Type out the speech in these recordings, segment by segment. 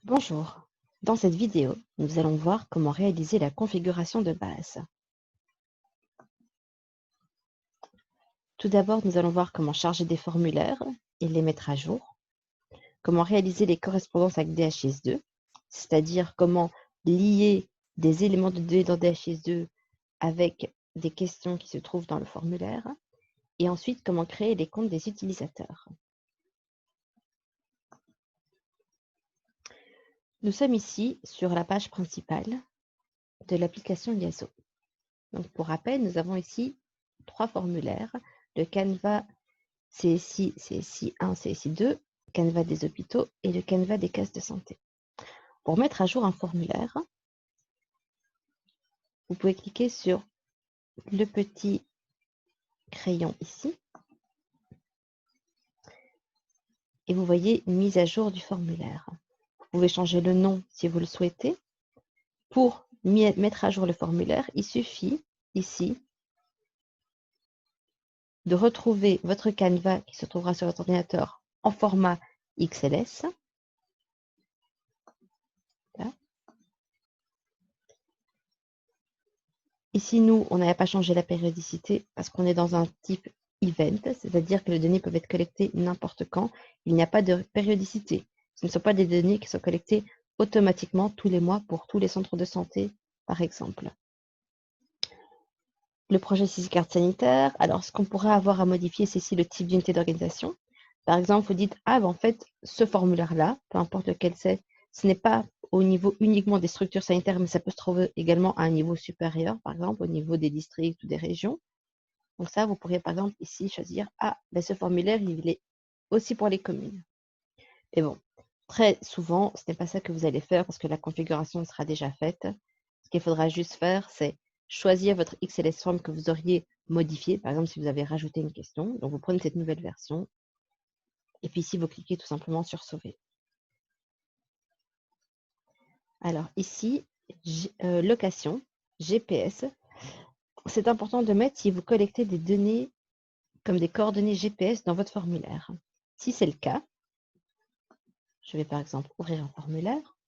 Bonjour, dans cette vidéo, nous allons voir comment réaliser la configuration de base. Tout d'abord, nous allons voir comment charger des formulaires et les mettre à jour, comment réaliser les correspondances avec DHIS2, c'est-à-dire comment lier des éléments de données dans DHIS2 avec des questions qui se trouvent dans le formulaire, et ensuite comment créer les comptes des utilisateurs. Nous sommes ici sur la page principale de l'application Yaso. Donc, pour rappel, nous avons ici 3 formulaires, le Canva CSI, CSI1, CSI2, Canva des hôpitaux et le Canva des cases de santé. Pour mettre à jour un formulaire, vous pouvez cliquer sur le petit crayon ici et vous voyez mise à jour du formulaire. Vous pouvez changer le nom si vous le souhaitez. Pour mettre à jour le formulaire, il suffit ici de retrouver votre Canva qui se trouvera sur votre ordinateur en format XLS. Là. Ici, nous, on n'avait pas changé la périodicité parce qu'on est dans un type event, c'est-à-dire que les données peuvent être collectées n'importe quand. Il n'y a pas de périodicité. Ce ne sont pas des données qui sont collectées automatiquement tous les mois pour tous les centres de santé, par exemple. Le projet 6 carte sanitaire, alors ce qu'on pourrait avoir à modifier, c'est ici le type d'unité d'organisation. Par exemple, vous dites, ah ben en fait, ce formulaire-là, peu importe lequel c'est, ce n'est pas au niveau uniquement des structures sanitaires, mais ça peut se trouver également à un niveau supérieur, par exemple au niveau des districts ou des régions. Donc ça, vous pourriez par exemple ici choisir, ah ben ce formulaire, il est aussi pour les communes. Et bon, très souvent, ce n'est pas ça que vous allez faire parce que la configuration sera déjà faite. Ce qu'il faudra juste faire, c'est choisir votre XLS form que vous auriez modifié. Par exemple, si vous avez rajouté une question, donc vous prenez cette nouvelle version. Et puis ici, vous cliquez tout simplement sur Sauver. Alors ici, location, GPS. C'est important de mettre si vous collectez des données comme des coordonnées GPS dans votre formulaire. Si c'est le cas, je vais par exemple ouvrir un formulaire.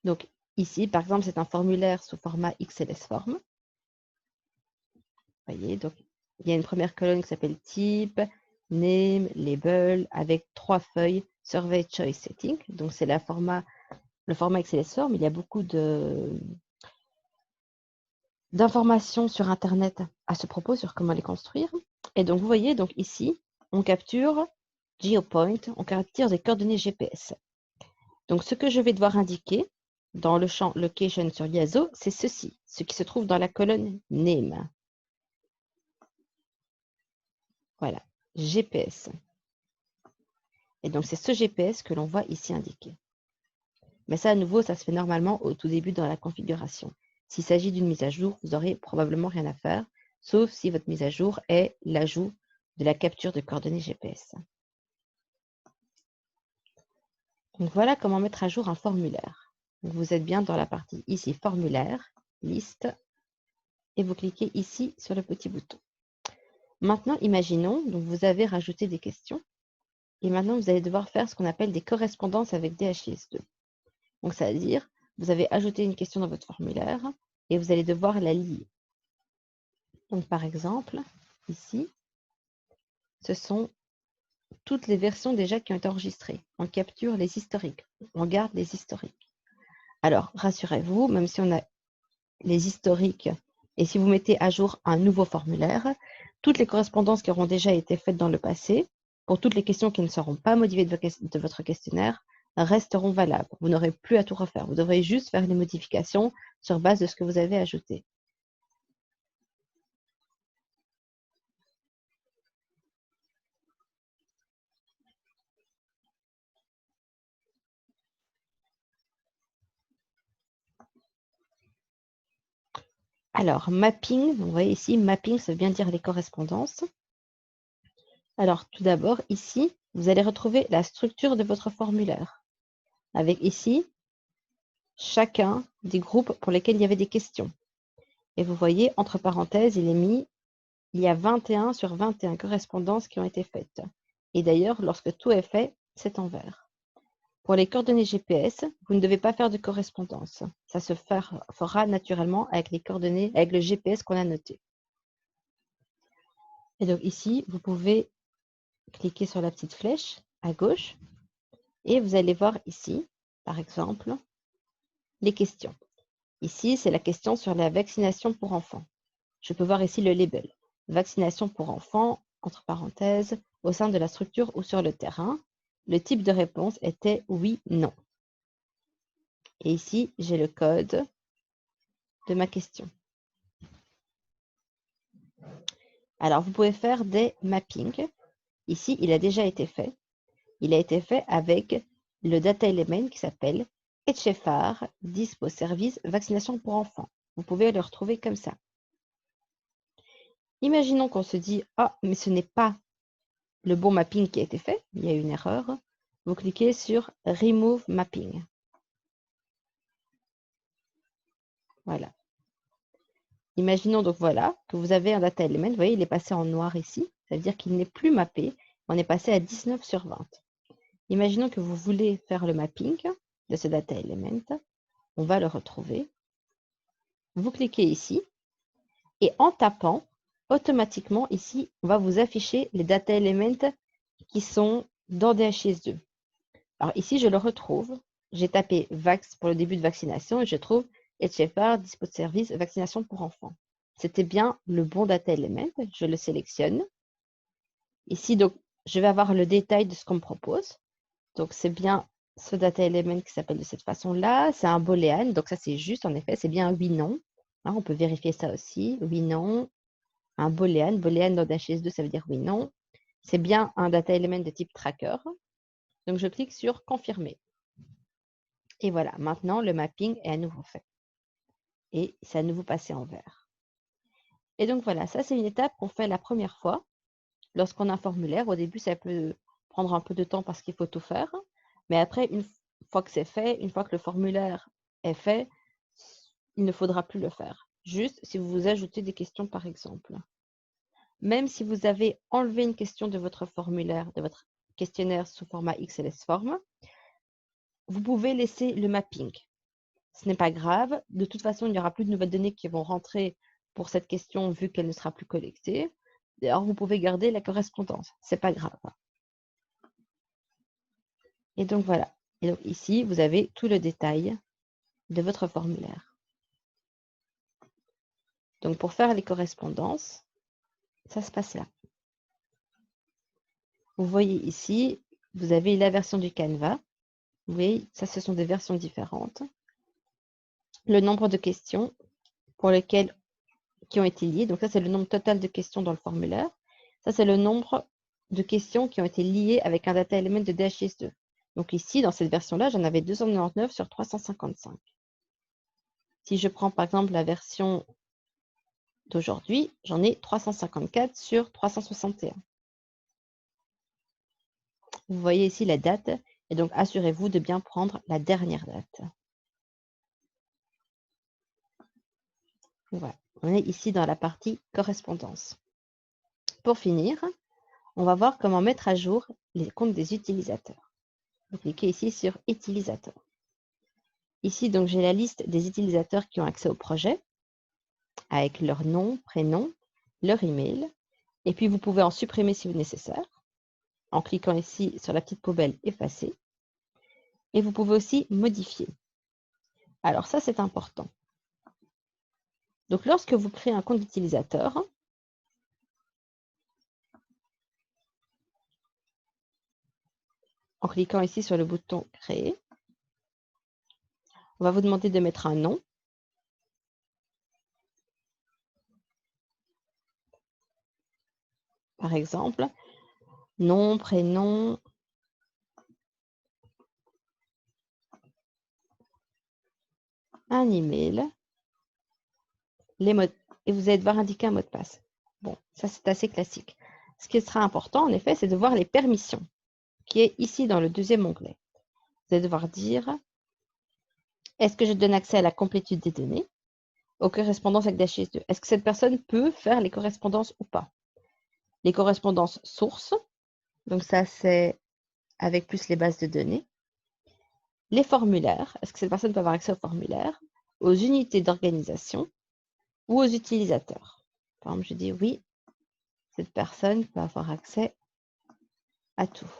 Donc ici, par exemple, c'est un formulaire sous format XLS form. Vous voyez, donc il y a une première colonne qui s'appelle type, name, label, avec 3 feuilles, survey choice setting. Donc c'est le format XLS form. Il y a beaucoup d'informations sur Internet à ce propos sur comment les construire. Et donc vous voyez, donc ici, on capture GeoPoint, on capture des coordonnées GPS. Donc ce que je vais devoir indiquer dans le champ Location sur Yaso, c'est ceci, ce qui se trouve dans la colonne Name. Voilà, GPS. Et donc c'est ce GPS que l'on voit ici indiqué. Mais ça, à nouveau, ça se fait normalement au tout début dans la configuration. S'il s'agit d'une mise à jour, vous n'aurez probablement rien à faire, sauf si votre mise à jour est l'ajout de la capture de coordonnées GPS. Donc voilà comment mettre à jour un formulaire. Donc vous êtes bien dans la partie ici, formulaire, liste, et vous cliquez ici sur le petit bouton. Maintenant, imaginons, donc vous avez rajouté des questions, et maintenant vous allez devoir faire ce qu'on appelle des correspondances avec DHIS2. Donc ça veut dire, vous avez ajouté une question dans votre formulaire, et vous allez devoir la lier. Donc par exemple, ici, ce sont toutes les versions déjà qui ont été enregistrées. On capture les historiques, on garde les historiques. Alors, rassurez-vous, même si on a les historiques, et si vous mettez à jour un nouveau formulaire, toutes les correspondances qui auront déjà été faites dans le passé, pour toutes les questions qui ne seront pas modifiées de votre questionnaire, resteront valables. Vous n'aurez plus à tout refaire. Vous devrez juste faire les modifications sur base de ce que vous avez ajouté. Alors, mapping, vous voyez ici, mapping, ça veut bien dire les correspondances. Alors, tout d'abord, ici, vous allez retrouver la structure de votre formulaire. Avec ici, chacun des groupes pour lesquels il y avait des questions. Et vous voyez, entre parenthèses, il est mis, il y a 21 sur 21 correspondances qui ont été faites. Et d'ailleurs, lorsque tout est fait, c'est en vert. Pour les coordonnées GPS, vous ne devez pas faire de correspondance. Ça se fera naturellement avec les coordonnées, avec le GPS qu'on a noté. Et donc ici, vous pouvez cliquer sur la petite flèche à gauche et vous allez voir ici, par exemple, les questions. Ici, c'est la question sur la vaccination pour enfants. Je peux voir ici le label. Vaccination pour enfants, entre parenthèses, au sein de la structure ou sur le terrain. Le type de réponse était oui, non. Et ici, j'ai le code de ma question. Alors, vous pouvez faire des mappings. Ici, il a déjà été fait. Il a été fait avec le data element qui s'appelle HFR, Dispo Service Vaccination pour enfants. Vous pouvez le retrouver comme ça. Imaginons qu'on se dit « Ah, mais ce n'est pas le bon mapping qui a été fait, il y a une erreur ». Vous cliquez sur « Remove Mapping ». Voilà. Imaginons donc voilà que vous avez un data element. Vous voyez, il est passé en noir ici. Ça veut dire qu'il n'est plus mappé. On est passé à 19 sur 20. Imaginons que vous voulez faire le mapping de ce data element. On va le retrouver. Vous cliquez ici. Et en tapant, automatiquement, ici, on va vous afficher les data elements qui sont dans DHIS2. Alors ici, je le retrouve. J'ai tapé VAX pour le début de vaccination et je trouve HFR, Dispo de service, vaccination pour enfants. C'était bien le bon data element. Je le sélectionne. Ici, donc, je vais avoir le détail de ce qu'on me propose. Donc, c'est bien ce data element qui s'appelle de cette façon-là. C'est un booléen. Donc, ça, c'est juste. En effet, c'est bien un oui, non. Hein, on peut vérifier ça aussi. Oui, non. Un booléen. Booléen dans DHIS2, ça veut dire oui, non. C'est bien un data element de type tracker. Donc, je clique sur confirmer. Et voilà, maintenant, le mapping est à nouveau fait. Et c'est à nouveau passé en vert. Et donc, voilà, ça, c'est une étape qu'on fait la première fois. Lorsqu'on a un formulaire, au début, ça peut prendre un peu de temps parce qu'il faut tout faire. Mais après, une fois que c'est fait, une fois que le formulaire est fait, il ne faudra plus le faire. Juste si vous ajoutez des questions, par exemple. Même si vous avez enlevé une question de votre formulaire, de votre questionnaire sous format XLS Form, vous pouvez laisser le mapping. Ce n'est pas grave. De toute façon, il n'y aura plus de nouvelles données qui vont rentrer pour cette question vu qu'elle ne sera plus collectée. D'ailleurs, vous pouvez garder la correspondance. Ce n'est pas grave. Et donc, voilà. Et donc, ici, vous avez tout le détail de votre formulaire. Donc, pour faire les correspondances, ça se passe là. Vous voyez ici, vous avez la version du Canva. Vous voyez, ça, ce sont des versions différentes. Le nombre de questions pour lesquelles qui ont été liées. Donc, ça, c'est le nombre total de questions dans le formulaire. Ça, c'est le nombre de questions qui ont été liées avec un data element de DHIS2. Donc, ici, dans cette version-là, j'en avais 299 sur 355. Si je prends, par exemple, la version d'aujourd'hui, j'en ai 354 sur 361. Vous voyez ici la date, et donc assurez-vous de bien prendre la dernière date. Voilà, on est ici dans la partie correspondance. Pour finir, on va voir comment mettre à jour les comptes des utilisateurs. Vous cliquez ici sur Utilisateurs. Ici, donc, j'ai la liste des utilisateurs qui ont accès au projet, avec leur nom, prénom, leur email, et puis vous pouvez en supprimer si nécessaire, en cliquant ici sur la petite poubelle Effacer. Et vous pouvez aussi modifier. Alors ça, c'est important. Donc, lorsque vous créez un compte d'utilisateur, en cliquant ici sur le bouton Créer, on va vous demander de mettre un nom. Par exemple, nom, prénom, un email, les mots, et vous allez devoir indiquer un mot de passe. Bon, ça c'est assez classique. Ce qui sera important, en effet, c'est de voir les permissions, qui est ici dans le deuxième onglet. Vous allez devoir dire, est-ce que je donne accès à la complétude des données, aux correspondances avec DHIS2? Est-ce que cette personne peut faire les correspondances ou pas? Les correspondances sources, donc ça c'est avec plus les bases de données. les formulaires. Est-ce que cette personne peut avoir accès aux formulaires, aux unités d'organisation ou aux utilisateurs? Par exemple, je dis oui, cette personne peut avoir accès à tout.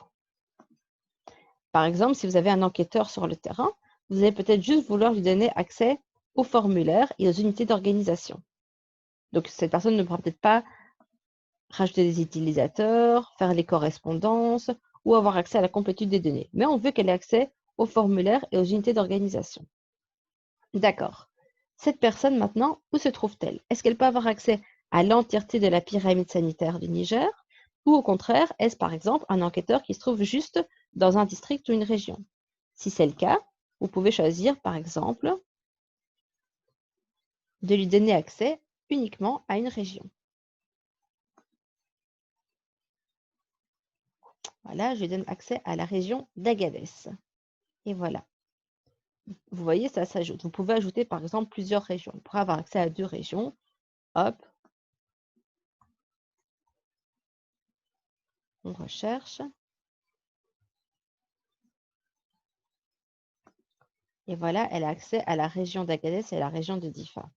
Par exemple, si vous avez un enquêteur sur le terrain, vous allez peut-être juste vouloir lui donner accès aux formulaires et aux unités d'organisation. Donc, cette personne ne pourra peut-être pas rajouter des utilisateurs, faire les correspondances ou avoir accès à la complétude des données. Mais on veut qu'elle ait accès aux formulaires et aux unités d'organisation. D'accord. Cette personne, maintenant, où se trouve-t-elle? Est-ce qu'elle peut avoir accès à l'entièreté de la pyramide sanitaire du Niger? Ou au contraire, est-ce par exemple un enquêteur qui se trouve juste dans un district ou une région? Si c'est le cas, vous pouvez choisir par exemple de lui donner accès uniquement à une région. Voilà, je lui donne accès à la région d'Agadez. Et voilà. Vous voyez, ça s'ajoute. Vous pouvez ajouter par exemple plusieurs régions. On pourrait avoir accès à 2 régions. Hop, on recherche. Et voilà, elle a accès à la région d'Agadez et à la région de Difa.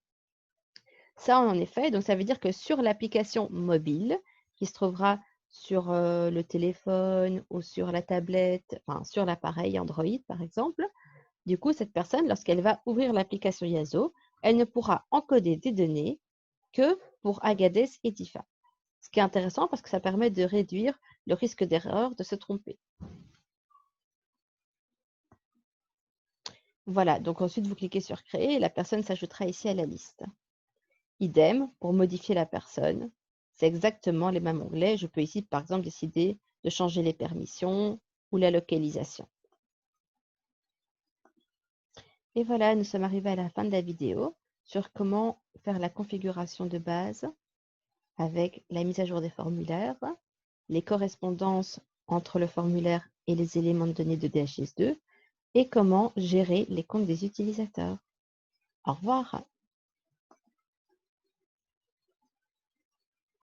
Ça, en effet, donc ça veut dire que sur l'application mobile, qui se trouvera sur le téléphone ou sur la tablette, enfin sur l'appareil Android par exemple, du coup, cette personne, lorsqu'elle va ouvrir l'application Yazo, elle ne pourra encoder des données que pour Agadez et Difa. Ce qui est intéressant parce que ça permet de réduire le risque d'erreur, de se tromper. Voilà, donc ensuite vous cliquez sur Créer et la personne s'ajoutera ici à la liste. Idem, pour modifier la personne, c'est exactement les mêmes onglets. Je peux ici, par exemple, décider de changer les permissions ou la localisation. Et voilà, nous sommes arrivés à la fin de la vidéo sur comment faire la configuration de base avec la mise à jour des formulaires, les correspondances entre le formulaire et les éléments de données de DHIS2 et comment gérer les comptes des utilisateurs. Au revoir.